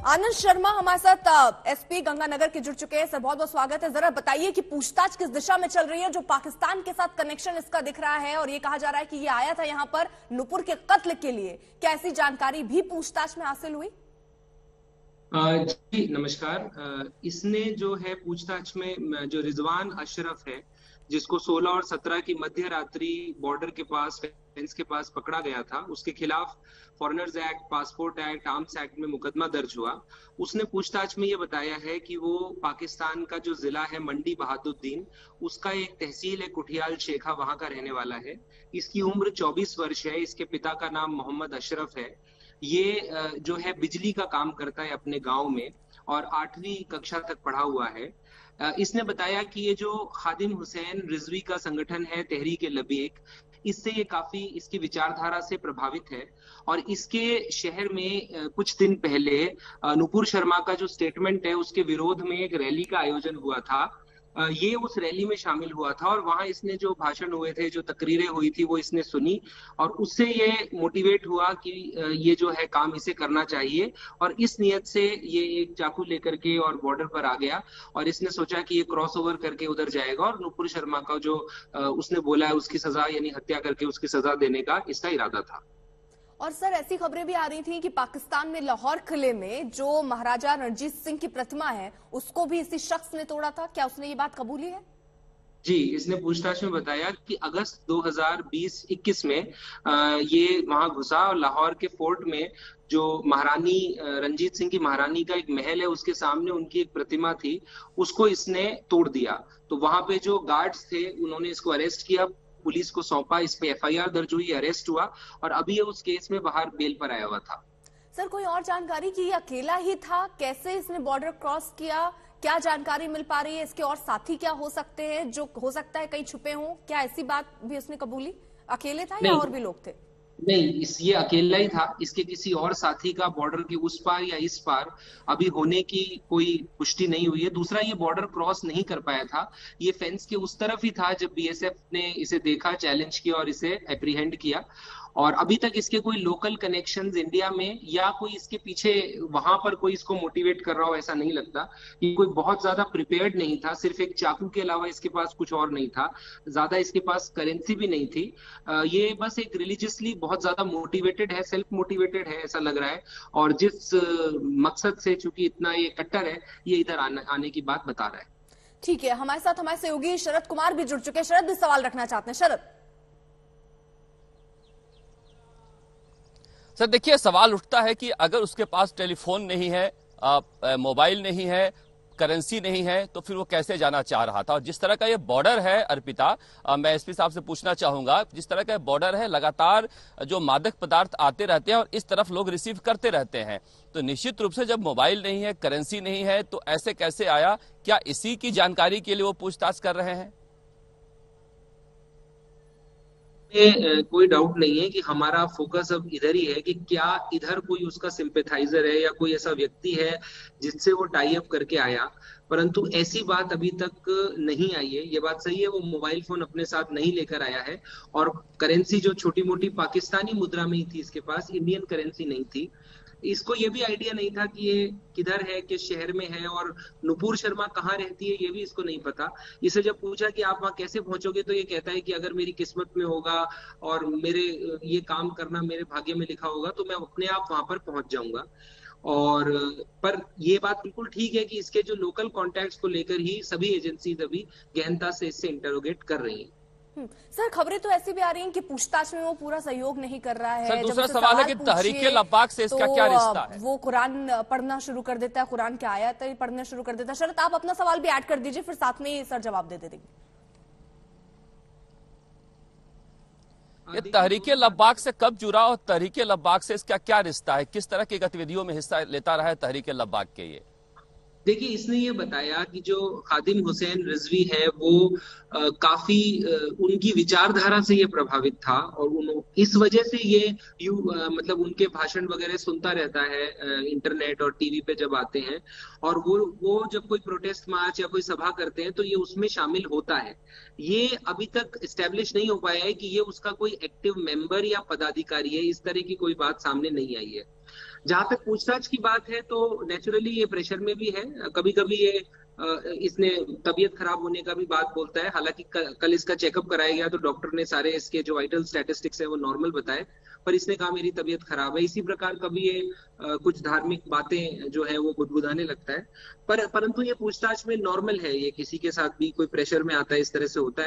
आनंद शर्मा हमारे साथ एसपी गंगानगर के जुड़ चुके हैं। सर बहुत बहुत स्वागत है। जरा बताइए कि पूछताछ किस दिशा में चल रही है, जो पाकिस्तान के साथ कनेक्शन इसका दिख रहा है और ये कहा जा रहा है कि ये आया था यहाँ पर नुपुर के कत्ल के लिए। क्या ऐसी जानकारी भी पूछताछ में हासिल हुई? जी नमस्कार। इसने जो है पूछताछ में जो रिजवान अशरफ है, जिसको 16 और 17 की मध्य रात्रि बॉर्डर के पास फेंस के पास पकड़ा गया था, उसके खिलाफ foreigners act, passport act, arms act में मुकदमा दर्ज हुआ। उसने पूछताछ में ये बताया है कि वो पाकिस्तान का जो जिला है मंडी बहादुद्दीन, उसका एक तहसील है कुठियाल शेखा, वहां का रहने वाला है। इसकी उम्र 24 वर्ष है। इसके पिता का नाम मोहम्मद अशरफ है। ये जो है बिजली का काम करता है अपने गांव में और 8वीं कक्षा तक पढ़ा हुआ है। इसने बताया कि ये जो खादिम हुसैन रिजवी का संगठन है तहरीक-ए-लबैक, इससे ये काफी इसकी विचारधारा से प्रभावित है और इसके शहर में कुछ दिन पहले नुपुर शर्मा का जो स्टेटमेंट है उसके विरोध में एक रैली का आयोजन हुआ था। ये उस रैली में शामिल हुआ था और वहां इसने जो भाषण हुए थे, जो तकरीरें हुई थी, वो इसने सुनी और उससे ये मोटिवेट हुआ कि ये जो है काम इसे करना चाहिए और इस नियत से ये एक चाकू लेकर के और बॉर्डर पर आ गया और इसने सोचा कि ये क्रॉस ओवर करके उधर जाएगा और नुपुर शर्मा का जो उसने बोला है उसकी सजा यानी हत्या करके उसकी सजा देने का इसका इरादा था। और सर ऐसी खबरें भी आ रही थी कि पाकिस्तान में लाहौर किले में जो महाराजा रणजीत सिंह की प्रतिमा है उसको भी इसी शख्स ने तोड़ा था। क्या उसने ये बात कबूली है? जी, इसने पूछताछ में बताया कि अगस्त 2020-21 में ये वहां घुसा और लाहौर के फोर्ट में जो महारानी रंजीत सिंह की महारानी का एक महल है उसके सामने उनकी एक प्रतिमा थी, उसको इसने तोड़ दिया। तो वहां पे जो गार्ड्स थे उन्होंने इसको अरेस्ट किया, पुलिस को सौंपा, इस पे एफआईआर दर्ज हुई, अरेस्ट हुआ और अभी ये उस केस में बाहर बेल पर आया हुआ था। सर कोई और जानकारी कि ये अकेला ही था? कैसे इसने बॉर्डर क्रॉस किया? क्या जानकारी मिल पा रही है? इसके और साथी क्या हो सकते हैं, जो हो सकता है कहीं छुपे हों? क्या ऐसी बात भी उसने कबूली? अकेले था या और भी लोग थे? नहीं, ये अकेला ही था। इसके किसी और साथी का बॉर्डर के उस पार या इस पार अभी होने की कोई पुष्टि नहीं हुई है। दूसरा, ये बॉर्डर क्रॉस नहीं कर पाया था, ये फेंस के उस तरफ ही था जब बीएसएफ ने इसे देखा, चैलेंज किया और इसे एप्रीहेंड किया। और अभी तक इसके कोई लोकल कनेक्शंस इंडिया में या कोई इसके पीछे वहां पर कोई इसको मोटिवेट कर रहा हो ऐसा नहीं लगता। ये कोई बहुत ज्यादा प्रिपेयर्ड नहीं था, सिर्फ एक चाकू के अलावा इसके पास कुछ और नहीं था, ज्यादा इसके पास करेंसी भी नहीं थी। ये बस एक रिलीजियसली बहुत ज्यादा मोटिवेटेड है, सेल्फ मोटिवेटेड है ऐसा लग रहा है। और जिस मकसद से, चूंकि इतना ये कट्टर है, ये इधर आने की बात बता रहा है। ठीक है, हमारे साथ हमारे सहयोगी शरद कुमार भी जुड़ चुके हैं। शरद भी सवाल रखना चाहते हैं। शरद सर देखिए, सवाल उठता है कि अगर उसके पास टेलीफोन नहीं है, मोबाइल नहीं है, करेंसी नहीं है, तो फिर वो कैसे जाना चाह रहा था? और जिस तरह का ये बॉर्डर है अर्पिता, मैं एसपी साहब से पूछना चाहूंगा, जिस तरह का बॉर्डर है लगातार जो मादक पदार्थ आते रहते हैं और इस तरफ लोग रिसीव करते रहते हैं, तो निश्चित रूप से जब मोबाइल नहीं है, करेंसी नहीं है, तो ऐसे कैसे आया? क्या इसी की जानकारी के लिए वो पूछताछ कर रहे हैं? कोई डाउट नहीं है कि हमारा फोकस अब इधर ही है कि क्या इधर कोई उसका सिंपैथाइजर है या कोई ऐसा व्यक्ति है जिससे वो टाई अप करके आया। परंतु ऐसी बात अभी तक नहीं आई है। ये बात सही है, वो मोबाइल फोन अपने साथ नहीं लेकर आया है और करेंसी जो छोटी मोटी पाकिस्तानी मुद्रा में ही थी इसके पास, इंडियन करेंसी नहीं थी। इसको ये भी आइडिया नहीं था कि ये किधर है, किस शहर में है और नुपुर शर्मा कहाँ रहती है, ये भी इसको नहीं पता। इसे जब पूछा कि आप वहां कैसे पहुंचोगे, तो ये कहता है कि अगर मेरी किस्मत में होगा और मेरे ये काम करना मेरे भाग्य में लिखा होगा तो मैं अपने आप वहां पर पहुंच जाऊंगा। और पर ये बात बिल्कुल ठीक है कि इसके जो लोकल कॉन्टैक्ट्स को लेकर ही सभी एजेंसीज अभी गहनता से इससे इंटरोगेट कर रही हैं। सर खबरें तो ऐसी भी आ रही हैं कि पूछताछ में वो पूरा सहयोग नहीं कर रहा है। सर दूसरा सवाल है कि तहरीक-ए-लब्बाक से इसका क्या रिश्ता है? वो कुरान पढ़ना शुरू कर देता है, कुरान की आयत पढ़ना शुरू कर देता है। शरद आप अपना सवाल भी ऐड कर दीजिए, फिर साथ में सर जवाब दे देंगे। ये तहरीक-ए-लब्बाक से कब जुड़ा और तहरीक-ए-लब्बाक से इसका क्या रिश्ता है? किस तरह की गतिविधियों में हिस्सा लेता रहा है तहरीक-ए-लब्बाक के? ये देखिए, इसने ये बताया कि जो खादिम हुसैन रिजवी है वो काफी उनकी विचारधारा से ये प्रभावित था और इस वजह से ये मतलब उनके भाषण वगैरह सुनता रहता है इंटरनेट और टीवी पे जब आते हैं। और वो जब कोई प्रोटेस्ट मार्च या कोई सभा करते हैं तो ये उसमें शामिल होता है। ये अभी तक एस्टेब्लिश नहीं हो पाया है कि ये उसका कोई एक्टिव मेंबर या पदाधिकारी है, इस तरह की कोई बात सामने नहीं आई है। जहां तक पूछताछ की बात है तो नेचुरली ये प्रेशर में भी है, कभी कभी ये इसने तबीयत खराब होने का भी बात बोलता है। हालांकि कल इसका चेकअप कराया गया तो डॉक्टर ने सारे इसके जो वाइटल स्टैटिस्टिक्स है वो नॉर्मल बताए, पर इसने कहा मेरी तबीयत खराब है। इसी प्रकार कभी ये कुछ धार्मिक बातें जो है वो गुदगुदाने लगता है, परंतु ये पूछताछ में नॉर्मल है, ये किसी के साथ भी कोई प्रेशर में आता है इस तरह से होता है।